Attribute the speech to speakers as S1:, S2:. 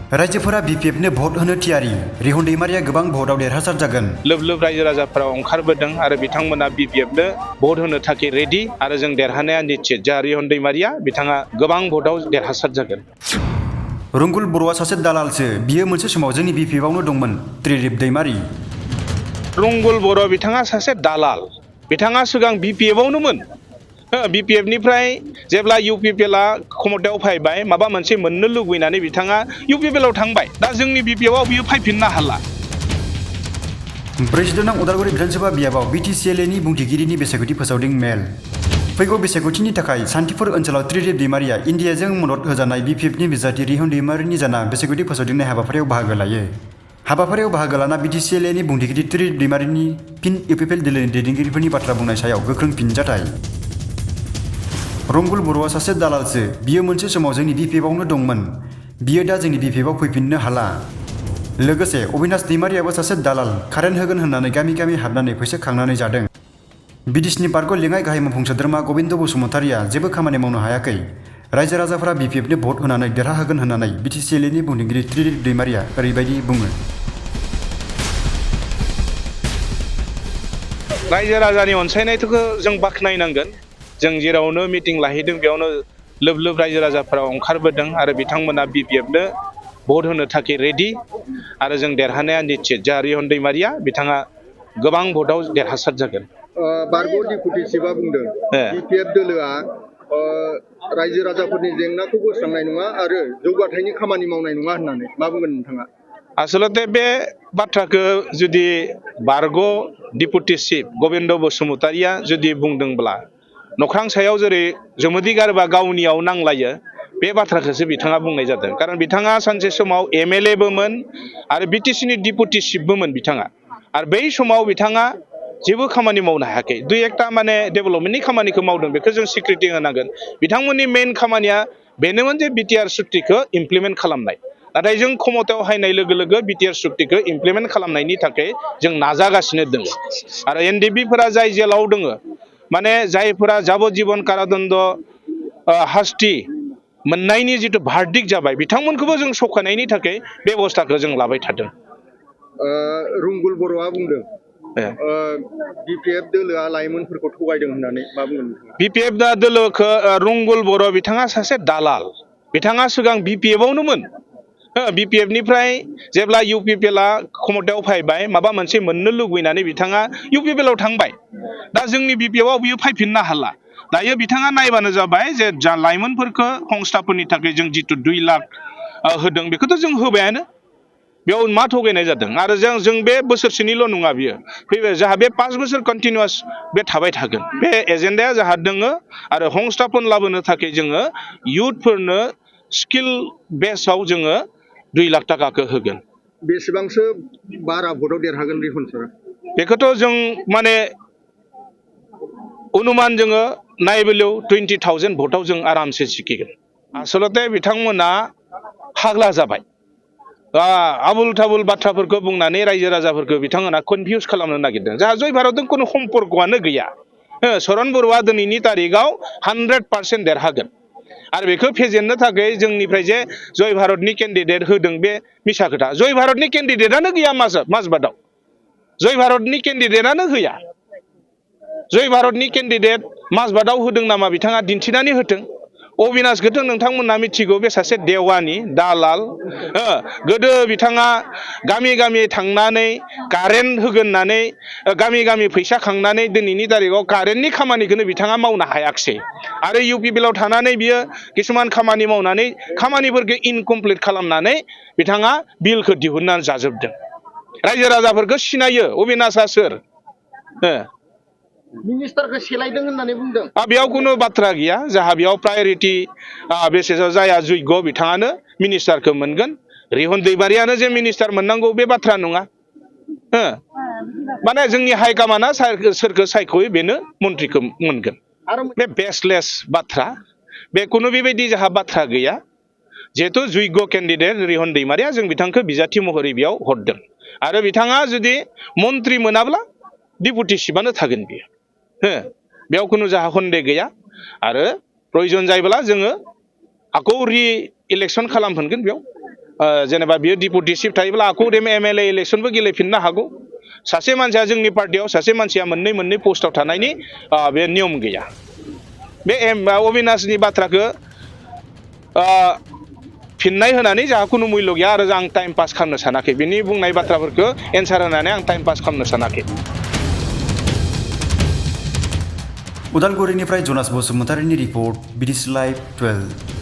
S1: रायजोफोरा बिपिएफनो भट होनो थियारि रिहन दैमारिया गोबां भटआव देरहासार जागोन।
S2: लोब लोब रायजो राजाफोरा ओंखारबोदों आरो बिथांमोना बिपिएफनो भट होनो थाखाय रेडि आरो जों देरहानाया निश्चित। जा रिहन दैमारिया बिथाङा गोबां भटआव देरहासार जागोन।
S1: रुंगुल बर'आ सासे दालालसो, बियो मोनसे समाव जोंनि बिपिएफआवनो दंमोन। त्रिदिप दैमारि।
S2: रुंगुल बर' बिथाङा सासे दालाल, बिथाङा सिगां बिपिएफआवनोमोन। बिपिएफनिफ्राय जेब्ला इउपिपिएलआ क्षमतायाव फैबाय माबा मोनसे मोननो लुबैनानै बिथाङा इउपिपिएलआव थांबाय। दा जोंनि बिपिएफआव बियो फैफिननो हाला।
S1: 42 नं उदालगुरि बिधानसभा बियाबाव बिटिसिएलएनि बुंथिगिरिनि बेसायख'थि फोसावदिं मेल। फैगौ बेसायख'थिनि थाखाय सान्थिपुर ओनसोलाव त्रिदिप दैमारिया इन्डियाजों मदद होजानाय बिपिएफनि बिजाथि रिहन दैमारिनि जाना बेसायख'थि फोसावदिंनाय हाबाफारियाव बाहागो लायो। हाबाफारियाव बाहागो लाना बिटिसिएलएनि बुंथिगिरि त्रिदिप दैमारिनि फिन इउपिपिएल दोलोनि दैदेनगिरिफोरनि बाथ्रा बुंनाय सायाव गोख्रों फिनजाथाय। रुंगुल बर'आ सासे दालालसो, बियो मोनसे समाव जोंनि बिपिएफआवनो दंमोन। बियो दा जोंनि बिपिएफआव फैफिननो हाला। लोगोसे अबिनाश दैमारियाबो सासे दालाल, कारेन्ट होगोन होननानै गामि गामि हाबनानै फैसा खांनानै जादों। बिटिसिनि बारग' लेङाइ गाहाय मावफुं सोद्रोमा गबिन्द बसुमतारिया जेबो खामानि मावनो हायाखै। रायजो राजाफोरा बिपिएफनो भट होनानै देरहाहोगोन होननानै बिटिसिएलएनि बुंथिगिरि त्रिदिप दैमारिया ओरैबायदि बुङो।
S2: रायजो राजानि अनसायनायखौ जों बाख्नायनांगोन। जों जेरावनो मिटिं लाहैदों बेयावनो लोब लोब रायजो राजाफोरा ओंखारबोदों आरो बिथांमोना बिपिएफनो भट होनो थाखाय रेडि आरो जों देरहानाया निश्चित। जा रिहन दैमारिया बिथाङा गोबां भटआव देरहासार जागोन।
S3: बारग' डिपुटि चिफआ बुंदों बिपिएफ दोलोआ रायजो राजाफोरनि जेंनाखौ बोस्रांनाय नङा आरो जौगाथायनि खामानि मावनाय नङा होननानै मा बुंगोन नोंथाङा?
S2: आसलते बे बाथ्राखौ जुदि बारग' डिपुटि चिफ गबिन्द बसुमतारिया जुदि बुंदोंब्ला नख्रां सायाव जेरै जोमोदै गारबा गावनियाव नांलायो बे बाथ्राखौसो बिथाङा बुंनाय जादों। खारन बिथाङा सानसे समाव एमएलएबोमोन आरो बिटिसिनि डिपुटि चिफबोमोन बिथाङा। आरो बै समाव बिथाङा जेबो खामानि मावनो हायाखै। दुइ एकटा माने डेभेलपमेन्टनि खामानिखौ मावदों, बेखौ जों स्वीकृति होनांगोन। बिथांमोननि मेइन खामानिया बेनोमोन जे बिटिआर सुक्तिखौ इमप्लिमेन्ट खालामनाय। नाथाय जों क्षमतायाव हायनाय लोगो लोगो बिटिआर सुक्तिखौ इमप्लिमेन्ट खालामनायनि थाखाय जों नाजागासिनो दङ। आरो एनडिपिफोरा जाय जेलाव दङ, माने जायफोरा जाबजीबन कारादन्ड हास्ति मोननायनि जिथु भार्डिक जाबाय, बिथांमोनखौबो जों सखानायनि थाखाय बेबस्थाखौ जों लाबाय थादों।
S3: रुंगुल बर'आ बुंदों बिपिएफ दोलोआ लाइमोनफोरखौ थगायदों होननानै मा बुंगोन नोंथाङा?
S2: बिपिएफ दा दोलोखौ रुंगुल बर' बिथाङा सासे दालाल, बिथाङा सिगां बिपिएफआवनोमोन। बिपिएफनिफ्राय जेब्ला इउपिपिएलआ क्षमतायाव फैबाय माबा मोनसे मोननो लुबैनानै बिथाङा इउपिपिएलआव थांबाय। दा जोंनि बिपिएफआव बियो फैफिननो हाला। दायो बिथाङा नायबानो जाबाय जे जा लाइमोनफोरखौ संस्थाफोरनि थाखाय जों जिथु 2 लाख होदों बेखौथ' जों होबायानो। बेयाव मा थगायनाय जादों? आरो जों बे बोसोरसेनिल' नङा, बियो फैबाय जोंहा बे 5 बोसोर कन्टिनिउआस बे थाबाय थागोन। बे एजेन्डाया जोंहा दोङो आरो संस्थापन लाबोनो थाखाय जोङो इयुथफोरनो स्किल बेसआव जोङो 2 लाख थाखाखौ होगोन।
S3: बेसेबांसो बारा भटआव देरहागोन रिहन सारा?
S2: बेखौथ' जों माने अनुमान जोङो नायबोलियाव 20,000 भटआव जों आरामसे जिखिगोन। आसलते बिथांमोना फाग्ला जाबाय। आबुल थाबुल बाथ्राफोरखौ बुंनानै रायजो राजाफोरखौ बिथांमोना कनफिउज खालामनो नागिरदों। जोंहा जय भारतजों खुनु सम्पर्कआनो गैया। चरण बरुवा दिनैनि तारिखाव 100% देरहागोन। आरो बेखौ फेजेननो थाखाय जोंनिफ्राय जे जय भारतनि केन्डिडेट होदों बे मिसा खोथा। जय भारतनि केन्डिडेटआनो गैया माजबादाव। जय भारतनि केन्डिडेटआनो गैया। जय भारतनि केन्डिडेट माजबादाव होदों नामा बिथाङा दिन्थिनानै होथों। अबिनाशखौथ' नोंथांमोना मिथिगौ, बे सासे देवानि दालाल। गोदो बिथाङा गामि गामि थांनानै कारेन्ट होगोन होननानै गामि गामि फैसा खांनानै दिनैनि तारिखाव कारेन्टनि खामानिखौनो बिथाङा मावनो हायाखिसै। आरो इउपिपिएलआव थानानै बियो किसुमान खामानि मावनानै खामानिफोरखौ इनकमप्लिट खालामनानै बिथाङा बिलखौ दिहुननानै जाजोबदों। रायजो राजाफोरखौ सिनायो अबिनाशआ सोर।
S3: मिनिस्टारखौ सेलायदों होननानै बुंदों।
S2: बेयाव खुनु बाथ्रा गैया। जोंहा बेयाव प्रायरिटि बेसिसाव जाया जग्य बिथाङानो मिनिस्टारखौ मोनगोन। रिहन दैमारियानो जे मिनिस्टार मोननांगौ बे बाथ्रा नङा। माने जोंनि हाइकमान्डआ सोरखौ सायख'यो बेनो मन्थ्रिखौ मोनगोन। बे बेसलेस बाथ्रा। बे खुनु बेबायदि जोंहा बाथ्रा गैया। जिहेतु जग्य केन्डिडेट रिहन दैमारिया जों बिथांखौ बिजाथि महरै बेयाव हरदों। आरो बिथाङा जुदि मन्थ्रि मोनाब्ला डिपुटि चिफआनो थागोन बियो। बेयाव खुनु जोंहा सन्देह गैया। आरो प्रयजन जायोब्ला जोङो आखौ रि इलेक्सन खालामफिनगोन बेयाव। जेनेबा बियो डिपुटि चिफ थायोब्ला आखौ एमएलए इलेक्सनबो गेलेफिननो हागौ सासे मानसिया जोंनि पार्टियाव सासे मानसिया मोननै पस्टआव थानायनि बे नियम गैया बे अबिनाशनि बाथ्राखौ फिननाय होनानै जोंहा खुनु मुल्य गैया आरो आं टाइम पास खालामनो सानाखै बिनि बुंनाय बाथ्राफोरखौ एन्सार होनानै आं टाइम पास खालामनो सानाखै
S1: उदालगुरिनिफ्राय जनास बसुमतारिनि रिपर्ट बिडिसि लाइभ 12